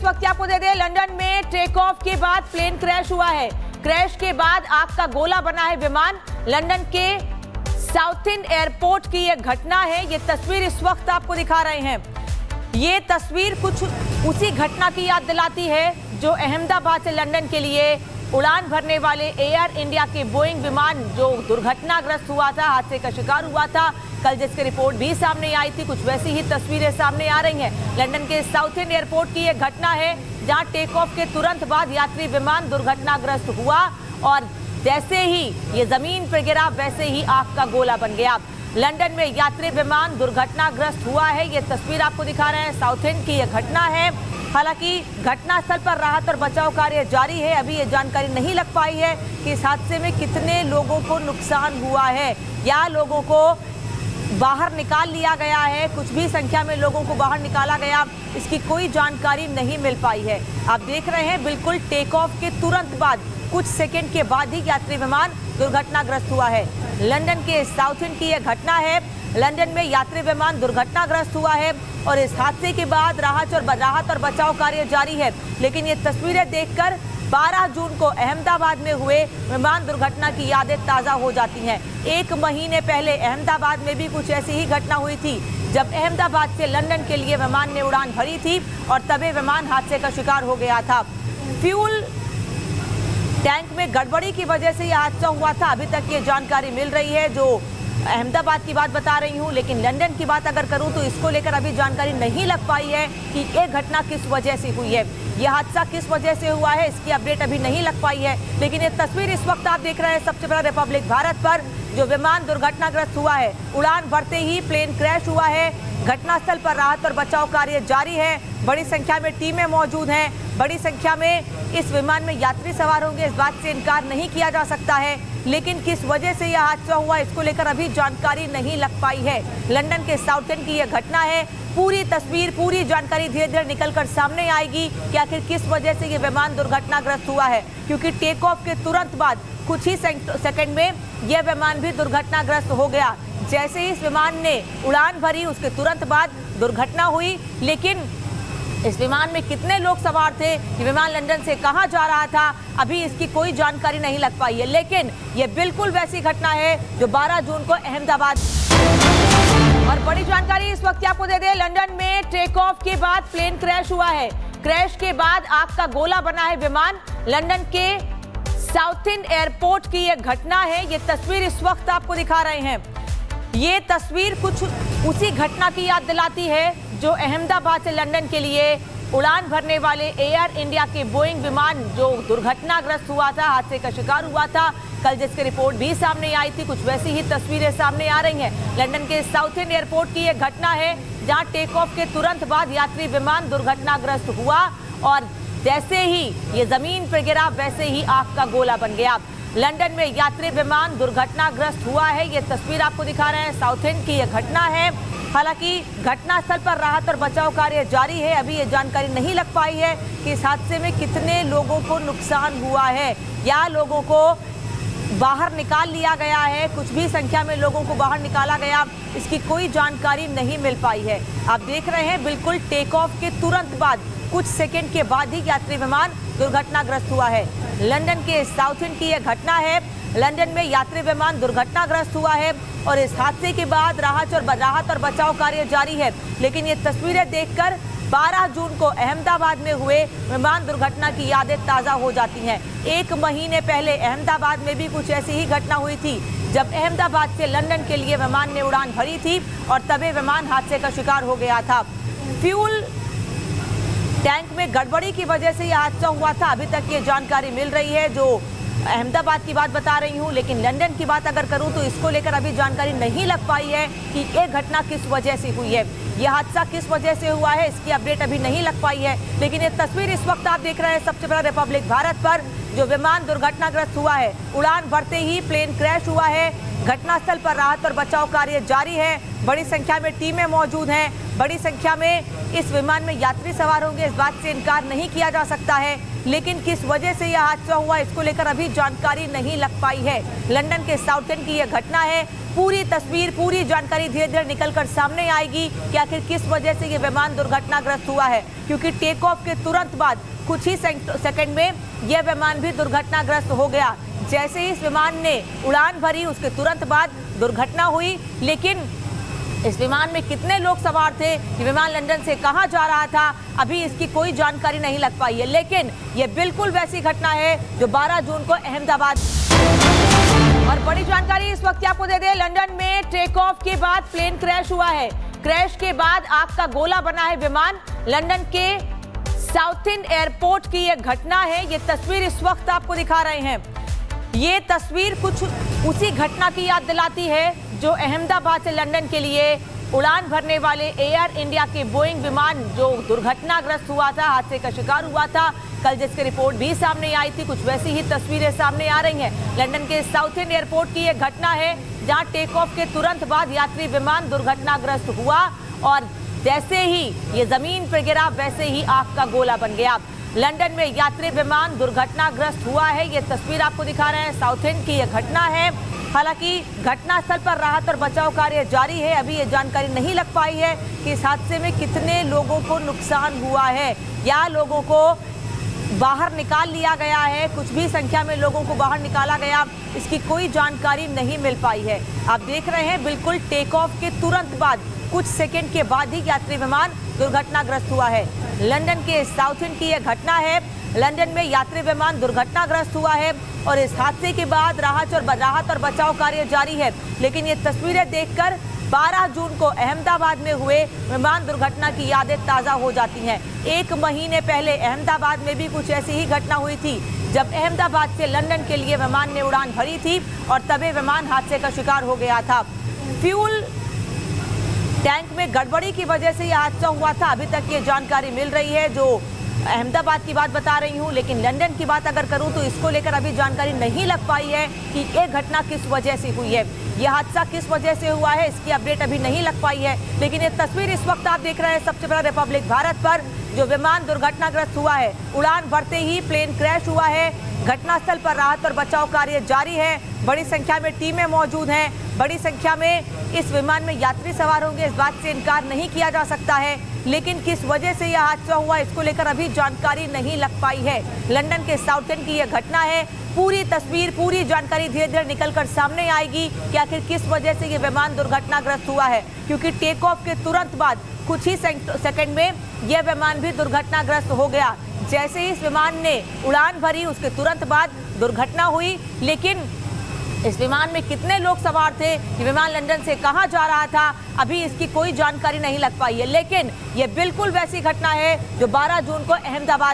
वक्त आपको दे दें, लंदन में टेक ऑफ के बाद प्लेन क्रैश हुआ है। क्रैश के बाद आग का गोला बना है विमान। लंदन के साउथिंड एयरपोर्ट की यह घटना है। ये तस्वीर इस वक्त आपको दिखा रहे हैं। ये तस्वीर कुछ उसी घटना की याद दिलाती है जो अहमदाबाद से लंदन के लिए उड़ान भरने वाले एयर इंडिया के बोइंग विमान जो दुर्घटनाग्रस्त हुआ था, हादसे का शिकार हुआ था, कल जिसकी रिपोर्ट भी सामने आई थी। कुछ वैसी ही तस्वीरें सामने आ रही हैं। लंदन के साउथिंड एयरपोर्ट की यह घटना है जहां टेक ऑफ के तुरंत बाद यात्री विमान दुर्घटनाग्रस्त हुआ और जैसे ही ये जमीन पर गिरा वैसे ही आग का गोला बन गया। लंदन में यात्री विमान दुर्घटनाग्रस्त हुआ है। ये तस्वीर आपको दिखा रहे हैं, साउथिंड की यह घटना है। हालांकि घटनास्थल पर राहत और बचाव कार्य जारी है। अभी ये जानकारी नहीं लग पाई है कि इस हादसे में कितने लोगों को नुकसान हुआ है या लोगों को बाहर निकाल लिया गया है। कुछ भी संख्या में लोगों को बाहर निकाला गया, इसकी कोई जानकारी नहीं मिल पाई है। आप देख रहे हैं बिल्कुल टेक ऑफ के तुरंत बाद, कुछ सेकंड के बाद ही यात्री विमान दुर्घटनाग्रस्त हुआ है। लंदन के साउथिंड की यह घटना है। लंदन में यात्री विमान दुर्घटनाग्रस्त हुआ है और इस हादसे के बाद राहत और बचाव कार्य जारी है। लेकिन ये तस्वीरें देखकर 12 जून को अहमदाबाद में हुए विमान दुर्घटना की यादें ताज़ा हो जाती हैं। 1 महीने पहले अहमदाबाद में भी कुछ ऐसी ही घटना हुई थी जब अहमदाबाद से लंदन के लिए विमान ने उड़ान भरी थी और तभी विमान हादसे का शिकार हो गया था। फ्यूल टैंक में गड़बड़ी की वजह से यह हादसा हुआ था। अभी तक ये जानकारी मिल रही है। जो अहमदाबाद की बात बता रही हूँ, लेकिन लंदन की बात अगर करूँ तो इसको लेकर अभी जानकारी नहीं लग पाई है कि ये घटना किस वजह से हुई है, यह हादसा किस वजह से हुआ है, इसकी अपडेट अभी नहीं लग पाई है। लेकिन ये तस्वीर इस वक्त आप देख रहे हैं सबसे बड़ा रिपब्लिक भारत पर जो विमान दुर्घटनाग्रस्त हुआ है। उड़ान भरते ही प्लेन क्रैश हुआ है। घटनास्थल पर राहत और बचाव कार्य जारी है। बड़ी संख्या में टीमें मौजूद हैं। बड़ी संख्या में इस विमान में यात्री सवार होंगे, इस बात से इनकार नहीं किया जा सकता है। लेकिन किस वजह से यह हादसा हुआ इसको लेकर अभी जानकारी नहीं लग पाई है। लंदन के साउथेंड की यह घटना है। पूरी तस्वीर, पूरी जानकारी धीरे धीरे निकलकर सामने आएगी कि आखिर किस वजह से ये विमान दुर्घटनाग्रस्त हुआ है, क्योंकि टेक ऑफ के तुरंत बाद कुछ ही सेकंड में यह विमान भी दुर्घटनाग्रस्त हो गया। जैसे ही इस विमान ने उड़ान भरी उसके तुरंत बाद दुर्घटना हुई। लेकिन इस विमान में कितने लोग सवार थे, ये विमान लंदन से कहां जा रहा था, अभी इसकी कोई जानकारी नहीं लग पाई है। लेकिन ये बिल्कुल वैसी घटना है जो 12 जून को अहमदाबाद। और बड़ी जानकारी इस वक्त आपको दे दें, लंदन में टेक ऑफ के बाद प्लेन क्रैश हुआ है। क्रैश के बाद आग का गोला बना है विमान। लंदन के साउथिंड एयरपोर्ट की यह घटना है। ये तस्वीर इस वक्त आपको दिखा रहे हैं। ये तस्वीर कुछ उसी घटना की याद दिलाती है जो अहमदाबाद से लंदन के लिए उड़ान भरने वाले एयर इंडिया के बोइंग विमान जो दुर्घटनाग्रस्त हुआ था, हादसे का शिकार हुआ था, कल जिसकी रिपोर्ट भी सामने आई थी। कुछ वैसी ही तस्वीरें सामने आ रही हैं। लंदन के साउथिंड एयरपोर्ट की यह घटना है जहां टेक ऑफ के तुरंत बाद यात्री विमान दुर्घटनाग्रस्त हुआ और जैसे ही ये जमीन पर गिरा वैसे ही आग का गोला बन गया। लंदन में यात्री विमान दुर्घटनाग्रस्त हुआ है। ये तस्वीर आपको दिखा रहे हैं, साउथेंड की यह घटना है। हालांकि घटनास्थल पर राहत और बचाव कार्य जारी है। अभी ये जानकारी नहीं लग पाई है कि इस हादसे में कितने लोगों को नुकसान हुआ है या लोगों को बाहर निकाल लिया गया है। कुछ भी संख्या में लोगों को बाहर निकाला गया, इसकी कोई जानकारी नहीं मिल पाई है। आप देख रहे हैं बिल्कुल टेक ऑफ के तुरंत बाद, कुछ सेकंड के बाद ही यात्री विमान दुर्घटनाग्रस्त हुआ है। लंदन के साउथिंड की यह घटना है। लंदन में यात्री विमान दुर्घटनाग्रस्त हुआ है और इस हादसे के बाद राहत और बचाव कार्य जारी है। लेकिन ये तस्वीरें देखकर 12 जून को अहमदाबाद में हुए विमान दुर्घटना की यादें ताज़ा हो जाती हैं। 1 महीने पहले अहमदाबाद में भी कुछ ऐसी ही घटना हुई थी जब अहमदाबाद से लंदन के लिए विमान ने उड़ान भरी थी और तभी विमान हादसे का शिकार हो गया था। फ्यूल टैंक में गड़बड़ी की वजह से यह हादसा हुआ था। अभी तक ये जानकारी मिल रही है। जो अहमदाबाद की बात बता रही हूँ, लेकिन लंदन की बात अगर करूँ तो इसको लेकर अभी जानकारी नहीं लग पाई है कि ये घटना किस वजह से हुई है, यह हादसा किस वजह से हुआ है, इसकी अपडेट अभी नहीं लग पाई है। लेकिन ये तस्वीर इस वक्त आप देख रहे हैं सबसे बड़ा रिपब्लिक भारत पर जो विमान दुर्घटनाग्रस्त हुआ है। उड़ान भरते ही प्लेन क्रैश हुआ है। घटनास्थल पर राहत और बचाव कार्य जारी है। बड़ी संख्या में टीमें मौजूद हैं। बड़ी संख्या में इस विमान में यात्री सवार होंगे, इस बात से इनकार नहीं किया जा सकता है। लेकिन किस वजह से यह हादसा हुआ, इसको लेकर अभी जानकारी नहीं लग पाई है। लंदन के साउथेंड की यह घटना है। पूरी तस्वीर, पूरी जानकारी धीरे धीरे निकलकर सामने आएगी कि आखिर किस वजह से ये विमान दुर्घटनाग्रस्त हुआ है, क्योंकि टेक ऑफ के तुरंत बाद कुछ ही सेकंड में यह विमान भी दुर्घटनाग्रस्त हो गया। जैसे ही इस विमान ने उड़ान भरी, उसके तुरंत बाद दुर्घटना हुई। लेकिन इस विमान में कितने लोग सवार थे, ये विमान लंदन से कहां जा रहा था, अभी इसकी कोई जानकारी नहीं लग पाई है। लेकिन ये बिल्कुल वैसी घटना है जो 12 जून को अहमदाबाद। और बड़ी जानकारी इस वक्त आपको दे दें, लंदन में टेक ऑफ के बाद प्लेन क्रैश हुआ है। क्रैश के बाद आग का गोला बना है विमान। लंदन के साउथेंड एयरपोर्ट की यह घटना है। ये तस्वीर इस वक्त आपको दिखा रहे हैं। ये तस्वीर कुछ उसी घटना की याद दिलाती है जो अहमदाबाद से लंदन के लिए उड़ान भरने वाले एयर इंडिया के बोइंग विमान जो दुर्घटनाग्रस्त हुआ था, हादसे का शिकार हुआ था। कल जिसकी रिपोर्ट भी सामने आई थी, कुछ वैसी ही तस्वीरें सामने आ रही हैं। लंदन के साउथेंड एयरपोर्ट की यह घटना है जहां टेक ऑफ के तुरंत बाद यात्री विमान दुर्घटनाग्रस्त हुआ और जैसे ही ये जमीन पर गिरा वैसे ही आग का गोला बन गया। लंदन में यात्री विमान दुर्घटनाग्रस्त हुआ है। ये तस्वीर आपको दिखा रहे हैं, साउथेंड की यह घटना है। हालांकि घटनास्थल पर राहत और बचाव कार्य जारी है। अभी ये जानकारी नहीं लग पाई है कि इस हादसे में कितने लोगों को नुकसान हुआ है या लोगों को बाहर निकाल लिया गया है। कुछ भी संख्या में लोगों को बाहर निकाला गया, इसकी कोई जानकारी नहीं मिल पाई है। आप देख रहे हैं बिल्कुल टेक ऑफ के तुरंत बाद, कुछ सेकंड के बाद ही यात्री विमान दुर्घटनाग्रस्त हुआ है। लंदन के साउथेंड की यह घटना है। लंदन में यात्री विमान दुर्घटनाग्रस्त हुआ है और इस हादसे के बाद राहत और बचाव कार्य जारी है। लेकिन ये तस्वीरें देखकर 12 जून को अहमदाबाद में हुए विमान दुर्घटना की यादें ताज़ा हो जाती हैं। 1 महीने पहले अहमदाबाद में भी कुछ ऐसी ही घटना हुई थी, जब अहमदाबाद से लंदन के लिए विमान ने उड़ान भरी थी और तभी विमान हादसे का शिकार हो गया था। फ्यूल टैंक में गड़बड़ी की वजह से यह हादसा हुआ था। अभी तक ये जानकारी मिल रही है, जो अहमदाबाद की बात बता रही हूँ। लेकिन लंदन की बात अगर करूँ तो इसको लेकर अभी जानकारी नहीं लग पाई है कि ये घटना किस वजह से हुई है, यह हादसा किस वजह से हुआ है, इसकी अपडेट अभी नहीं लग पाई है। लेकिन ये तस्वीर इस वक्त आप देख रहे हैं सबसे बड़ा रिपब्लिक भारत पर, जो विमान दुर्घटनाग्रस्त हुआ है। उड़ान भरते ही प्लेन क्रैश हुआ है। घटनास्थल पर राहत और बचाव कार्य जारी है। बड़ी संख्या में टीमें मौजूद हैं। बड़ी संख्या में इस विमान में यात्री सवार होंगे, इस बात से इनकार नहीं किया जा सकता है। लेकिन किस वजह से यह हादसा हुआ, इसको लेकर अभी जानकारी नहीं लग पाई है। लंदन के साउथेंड की यह घटना है। पूरी तस्वीर, पूरी जानकारी धीरे धीरे निकलकर सामने आएगी कि आखिर किस वजह से ये विमान दुर्घटनाग्रस्त हुआ है, क्योंकि टेक ऑफ के तुरंत बाद कुछ ही सेकंड में यह विमान भी दुर्घटनाग्रस्त हो गया। जैसे ही इस विमान ने उड़ान भरी, उसके तुरंत बाद दुर्घटना हुई। लेकिन इस विमान में कितने लोग सवार थे, ये विमान लंदन से कहां जा रहा था, अभी इसकी कोई जानकारी नहीं लग पाई है। लेकिन ये बिल्कुल वैसी घटना है जो 12 जून को अहमदाबाद